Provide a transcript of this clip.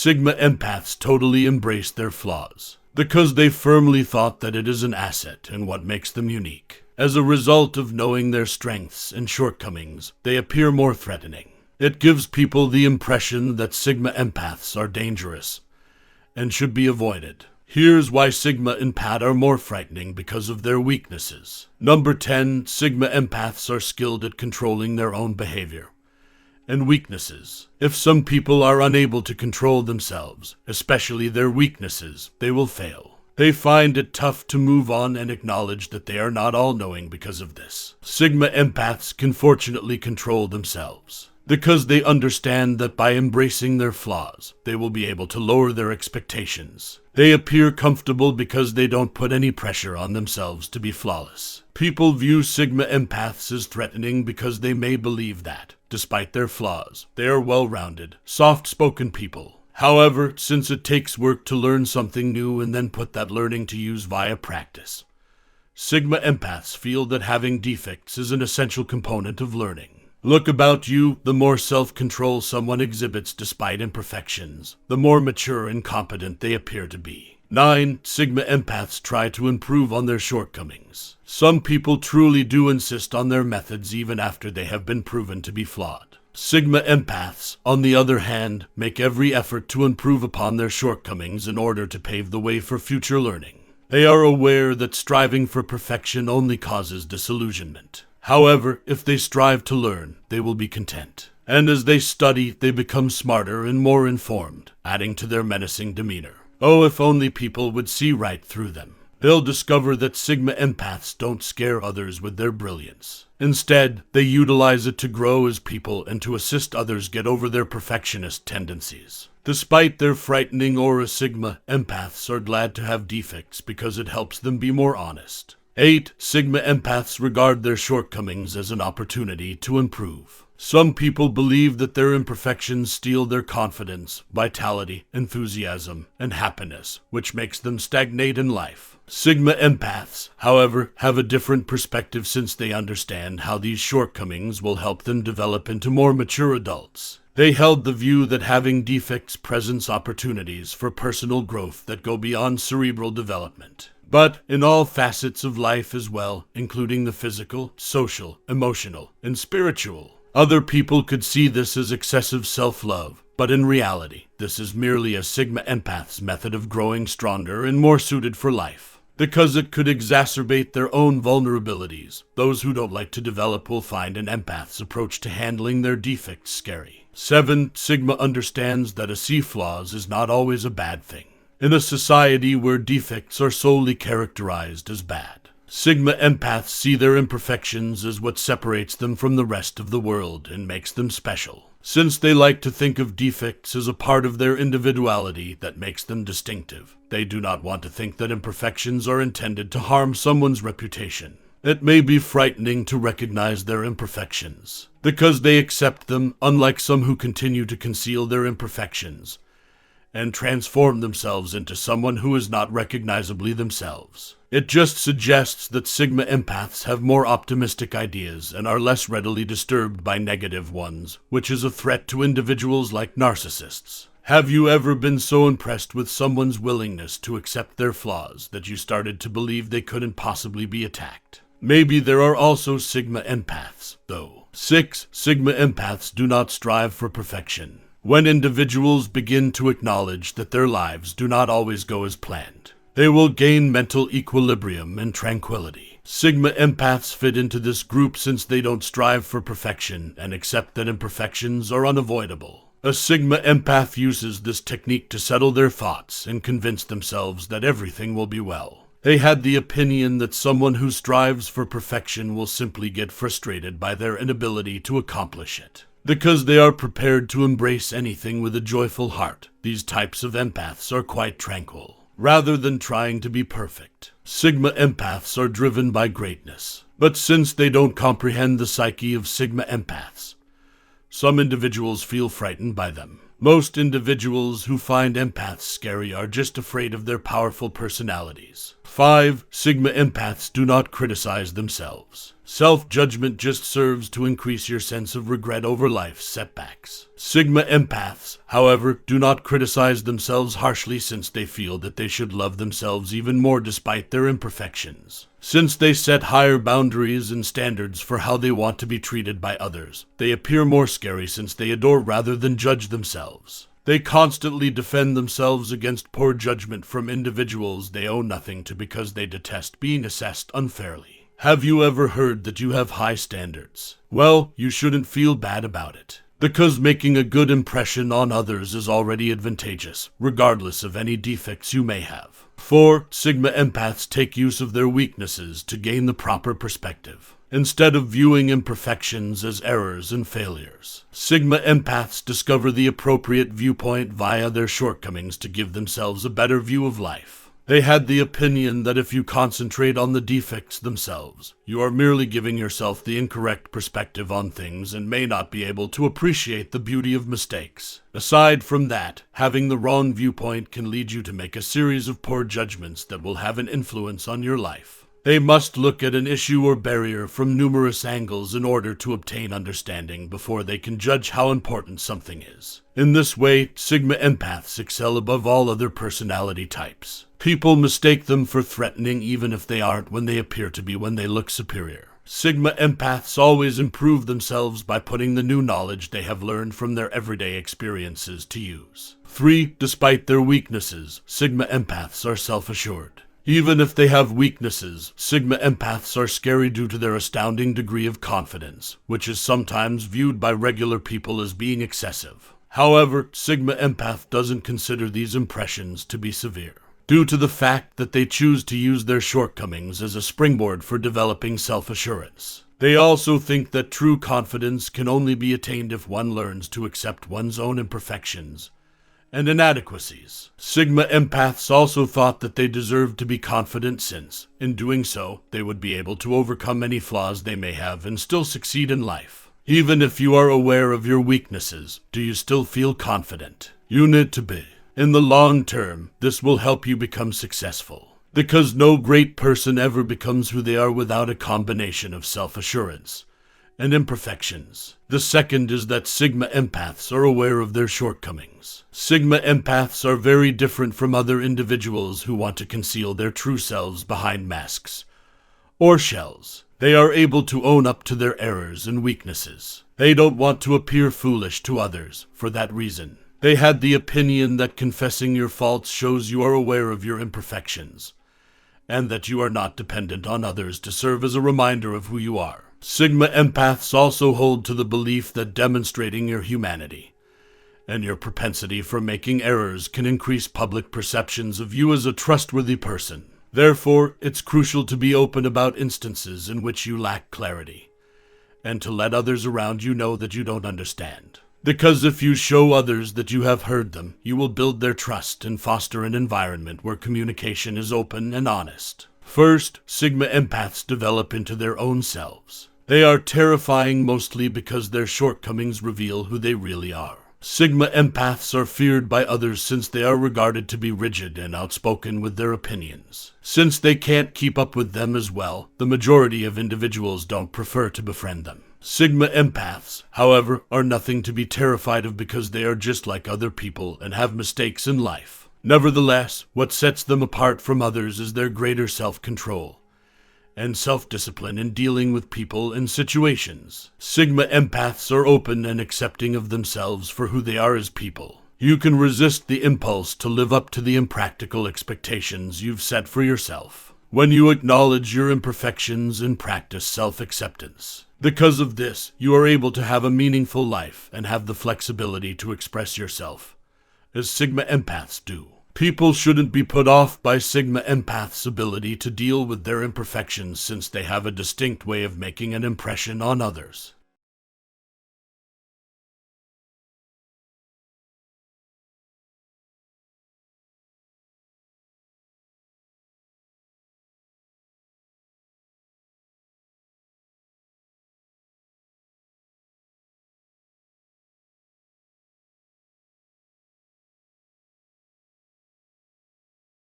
Sigma Empaths totally embrace their flaws because they firmly thought that it is an asset and what makes them unique. As a result of knowing their strengths and shortcomings, they appear more threatening. It gives people the impression that Sigma Empaths are dangerous and should be avoided. Here's why Sigma Empaths are more frightening because of their weaknesses. Number 10. Sigma Empaths are skilled at controlling their own behavior and weaknesses. If some people are unable to control themselves, especially their weaknesses, they will fail. They find it tough to move on and acknowledge that they are not all-knowing because of this. Sigma Empaths can fortunately control themselves because they understand that by embracing their flaws, they will be able to lower their expectations. They appear comfortable because they don't put any pressure on themselves to be flawless. People view Sigma Empaths as threatening because they may believe that, despite their flaws, they are well-rounded, soft-spoken people. However, since it takes work to learn something new and then put that learning to use via practice, Sigma Empaths feel that having defects is an essential component of learning. Look about you. The more self-control someone exhibits despite imperfections, the more mature and competent they appear to be. 9. Sigma Empaths try to improve on their shortcomings. Some people truly do insist on their methods even after they have been proven to be flawed. Sigma Empaths, on the other hand, make every effort to improve upon their shortcomings in order to pave the way for future learning. They are aware that striving for perfection only causes disillusionment. However, if they strive to learn, they will be content. And as they study, they become smarter and more informed, adding to their menacing demeanor. Oh, if only people would see right through them. They'll discover that Sigma Empaths don't scare others with their brilliance. Instead, they utilize it to grow as people and to assist others get over their perfectionist tendencies. Despite their frightening aura, Sigma Empaths are glad to have defects because it helps them be more honest. 8. Sigma Empaths regard their shortcomings as an opportunity to improve. Some people believe that their imperfections steal their confidence, vitality, enthusiasm, and happiness, which makes them stagnate in life. Sigma Empaths, however, have a different perspective since they understand how these shortcomings will help them develop into more mature adults. They held the view that having defects presents opportunities for personal growth that go beyond cerebral development, but in all facets of life as well, including the physical, social, emotional, and spiritual. Other people could see this as excessive self-love, but in reality, this is merely a Sigma Empath's method of growing stronger and more suited for life, because it could exacerbate their own vulnerabilities. Those who don't like to develop will find an empath's approach to handling their defects scary. 7. Sigma understands that a see flaws is not always a bad thing. In a society where defects are solely characterized as bad, Sigma Empaths see their imperfections as what separates them from the rest of the world and makes them special. Since they like to think of defects as a part of their individuality that makes them distinctive, they do not want to think that imperfections are intended to harm someone's reputation. It may be frightening to recognize their imperfections, because they accept them, unlike some who continue to conceal their imperfections and transform themselves into someone who is not recognizably themselves. It just suggests that Sigma Empaths have more optimistic ideas and are less readily disturbed by negative ones, which is a threat to individuals like narcissists. Have you ever been so impressed with someone's willingness to accept their flaws that you started to believe they couldn't possibly be attacked? Maybe there are also Sigma Empaths, though. 6. Sigma Empaths do not strive for perfection. When individuals begin to acknowledge that their lives do not always go as planned, they will gain mental equilibrium and tranquility. Sigma Empaths fit into this group since they don't strive for perfection and accept that imperfections are unavoidable. A Sigma Empath uses this technique to settle their thoughts and convince themselves that everything will be well. They had the opinion that someone who strives for perfection will simply get frustrated by their inability to accomplish it. Because they are prepared to embrace anything with a joyful heart, these types of empaths are quite tranquil, rather than trying to be perfect. Sigma Empaths are driven by greatness, but since they don't comprehend the psyche of Sigma Empaths, some individuals feel frightened by them. Most individuals who find empaths scary are just afraid of their powerful personalities. 5. Sigma Empaths do not criticize themselves. Self-judgment just serves to increase your sense of regret over life's setbacks. Sigma Empaths, however, do not criticize themselves harshly since they feel that they should love themselves even more despite their imperfections. Since they set higher boundaries and standards for how they want to be treated by others, they appear more scary since they adore rather than judge themselves. They constantly defend themselves against poor judgment from individuals they owe nothing to because they detest being assessed unfairly. Have you ever heard that you have high standards? Well, you shouldn't feel bad about it, because making a good impression on others is already advantageous, regardless of any defects you may have. 4. Sigma Empaths take use of their weaknesses to gain the proper perspective. Instead of viewing imperfections as errors and failures, Sigma Empaths discover the appropriate viewpoint via their shortcomings to give themselves a better view of life. They had the opinion that if you concentrate on the defects themselves, you are merely giving yourself the incorrect perspective on things and may not be able to appreciate the beauty of mistakes. Aside from that, having the wrong viewpoint can lead you to make a series of poor judgments that will have an influence on your life. They must look at an issue or barrier from numerous angles in order to obtain understanding before they can judge how important something is. In this way, Sigma Empaths excel above all other personality types. People mistake them for threatening even if they aren't when they appear to be when they look superior. Sigma Empaths always improve themselves by putting the new knowledge they have learned from their everyday experiences to use. 3. Despite their weaknesses, Sigma Empaths are self-assured. Even if they have weaknesses, Sigma Empaths are scary due to their astounding degree of confidence, which is sometimes viewed by regular people as being excessive. However, Sigma Empath doesn't consider these impressions to be severe, due to the fact that they choose to use their shortcomings as a springboard for developing self-assurance. They also think that true confidence can only be attained if one learns to accept one's own imperfections and inadequacies. Sigma Empaths also thought that they deserved to be confident since, in doing so, they would be able to overcome any flaws they may have and still succeed in life. Even if you are aware of your weaknesses, do you still feel confident? You need to be. In the long term, this will help you become successful, because no great person ever becomes who they are without a combination of self-assurance and imperfections. The second is that Sigma Empaths are aware of their shortcomings. Sigma Empaths are very different from other individuals who want to conceal their true selves behind masks or shells. They are able to own up to their errors and weaknesses. They don't want to appear foolish to others for that reason. They had the opinion that confessing your faults shows you are aware of your imperfections, and that you are not dependent on others to serve as a reminder of who you are. Sigma Empaths also hold to the belief that demonstrating your humanity and your propensity for making errors can increase public perceptions of you as a trustworthy person. Therefore, it's crucial to be open about instances in which you lack clarity, and to let others around you know that you don't understand. Because if you show others that you have heard them, you will build their trust and foster an environment where communication is open and honest. First, Sigma Empaths develop into their own selves. They are terrifying mostly because their shortcomings reveal who they really are. Sigma Empaths are feared by others since they are regarded to be rigid and outspoken with their opinions. Since they can't keep up with them as well, the majority of individuals don't prefer to befriend them. Sigma Empaths, however, are nothing to be terrified of because they are just like other people and have mistakes in life. Nevertheless, what sets them apart from others is their greater self-control and self-discipline in dealing with people and situations. Sigma Empaths are open and accepting of themselves for who they are as people. You can resist the impulse to live up to the impractical expectations you've set for yourself when you acknowledge your imperfections and practice self-acceptance. Because of this, you are able to have a meaningful life and have the flexibility to express yourself, as Sigma Empaths do. People shouldn't be put off by Sigma Empaths' ability to deal with their imperfections since they have a distinct way of making an impression on others.